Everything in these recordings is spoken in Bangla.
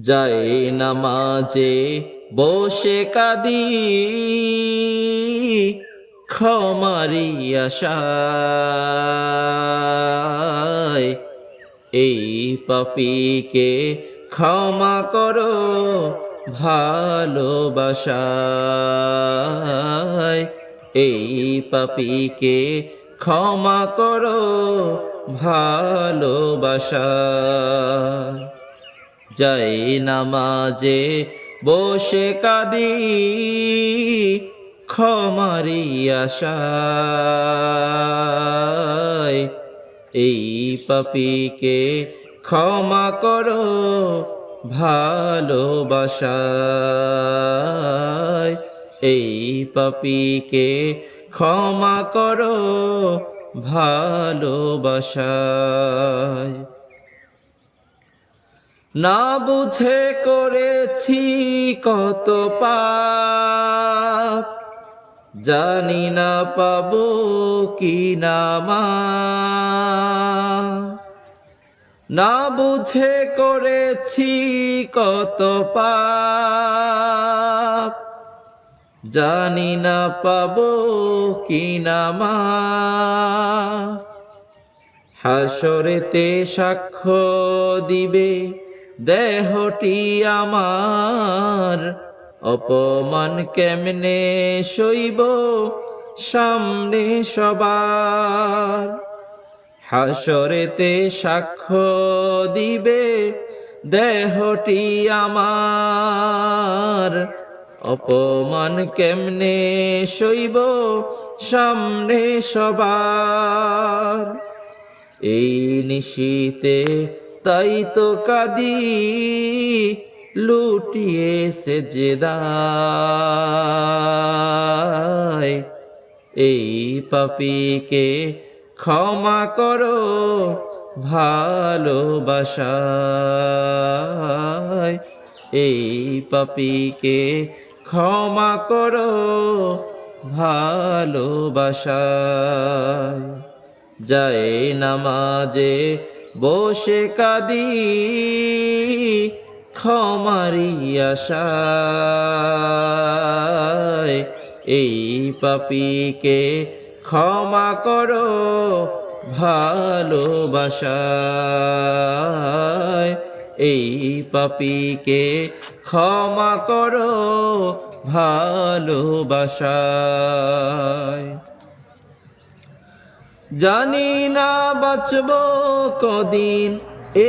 যায় নামাজে বসে কাঁদি ক্ষমারি আশায়। এই পাপীকে ক্ষমা করো ভালোবাসায়। এই পাপীকে ক্ষমা করো ভালোবাসায়। যাই নামাজে বসে কাঁদি ক্ষমারি আশায়। এই পাপীকে ক্ষমা করো ভালোবাসায়। এই পাপীকে ক্ষমা করো ভালোবাসায়। না বুঝে করেছি কত পাপ, জানি না পাবো কি না মাফ। না বুঝে করেছি কত পাপ, জানি না পাবো কি না মাফ। হাসরেতে সাক্ষ্য দিবে দেহটি আমার, অপমান কেমনে সইব সামনে সবার। হাসরেতে সাক্ষ্য দিবে দেহটি আমার, অপমান কেমনে সইব সামনে সবার। এই নিশীতে তাই তো কাঁদি লুটিয়ে সেজদায়। এই পাপীকে ক্ষমা করো ভালোবাসায়। এই পাপীকে ক্ষমা করো ভালোবাসায়। যায় নামাজে বসে কাঁদি ক্ষমারি আশায়। এই পাপীকে ক্ষমা করো ভালোবাসায়। এই পাপীকে ক্ষমা করো ভালোবাসায়। জানি না বাঁচব কদিন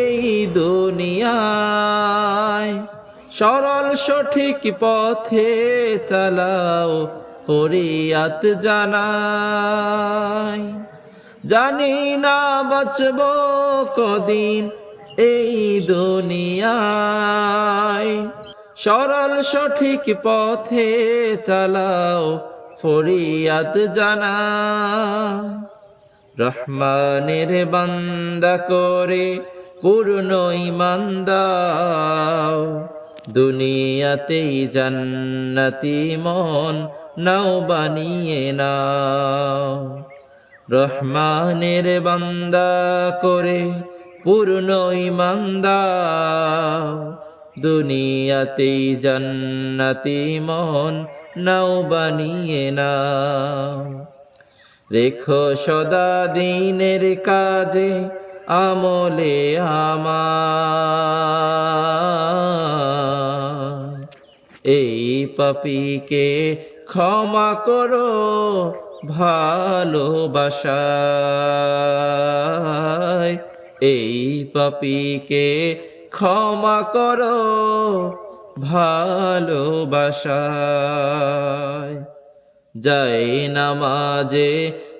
এই দুনিয়ায়, সরল সঠিক পথে চালাও ফরিয়াদ জানাই। জানি না বাঁচব কদিন এই দুনিয়ায়, সরল সঠিক পথে চালাও ফরিয়াদ জানাই। রহমানের বান্দা করে পূর্ণ ঈমান দাও, দুনিয়াতেই জান্নাতি মন নাও বানিয়ে নাও। রহমানের বান্দা করে পূর্ণ ঈমান দাও, দুনিয়াতেই জান্নাতি মন নাও বানিয়ে নাও। রেখো সদা দিনের কাজে আমলে আমার। এই পাপীকে ক্ষমা করো ভালোবাসায়। এই পাপীকে ক্ষমা করো ভালোবাসায়। যায় নামাজে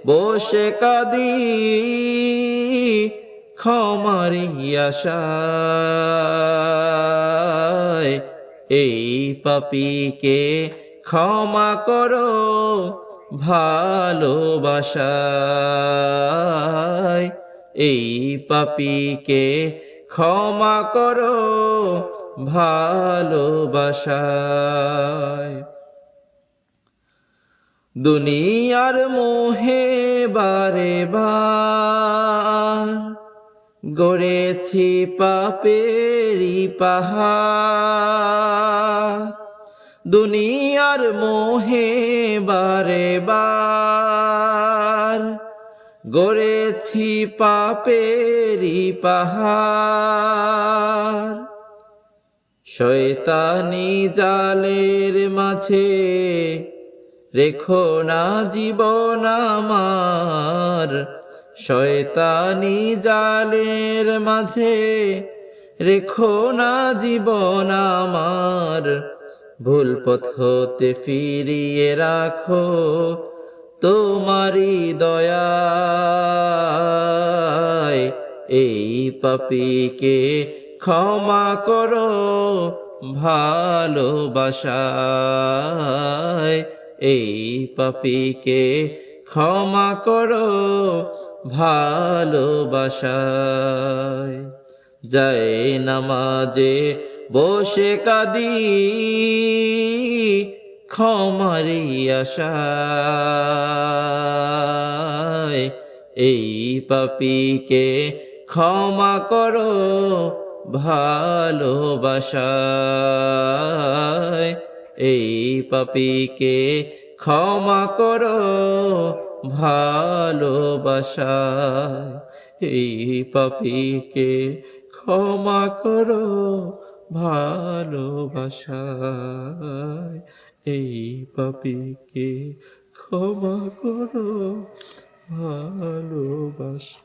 বসে কাঁদি ক্ষমারি আশায়। এই পাপীকে ক্ষমা করো ভালোবাসায়। এই পাপীকে ক্ষমা করো ভালোবাসায়। দুনিয়ার মোহে বারে বার গড়েছি পাপেরই পাহাড়, দুনিয়ার মোহে বারে বার গড়েছি পাপেরই পাহাড়। শয়তানি জালের মাঝে রেখো না জীবন আমার, শয়তানি জালের মাঝে রেখো না জীবন আমার। ভুল পথ হতে ফিরিয়ে রাখো তোমারি দয়ায়, এই পাপীকে ক্ষমা করো ভালোবাসায়, এই পাপীকে ক্ষমা করো ভালোবাসায়। যায় নামাজে বসে কাঁদি ক্ষমারি আশায়, এই পাপীকে ক্ষমা করো ভালোবাসায়, এই পাপীকে ক্ষমা করো ভালোবাসায়, এই পাপীকে ক্ষমা করো ভালোবাসায়, এই পাপীকে ক্ষমা করো ভালোবাসায়।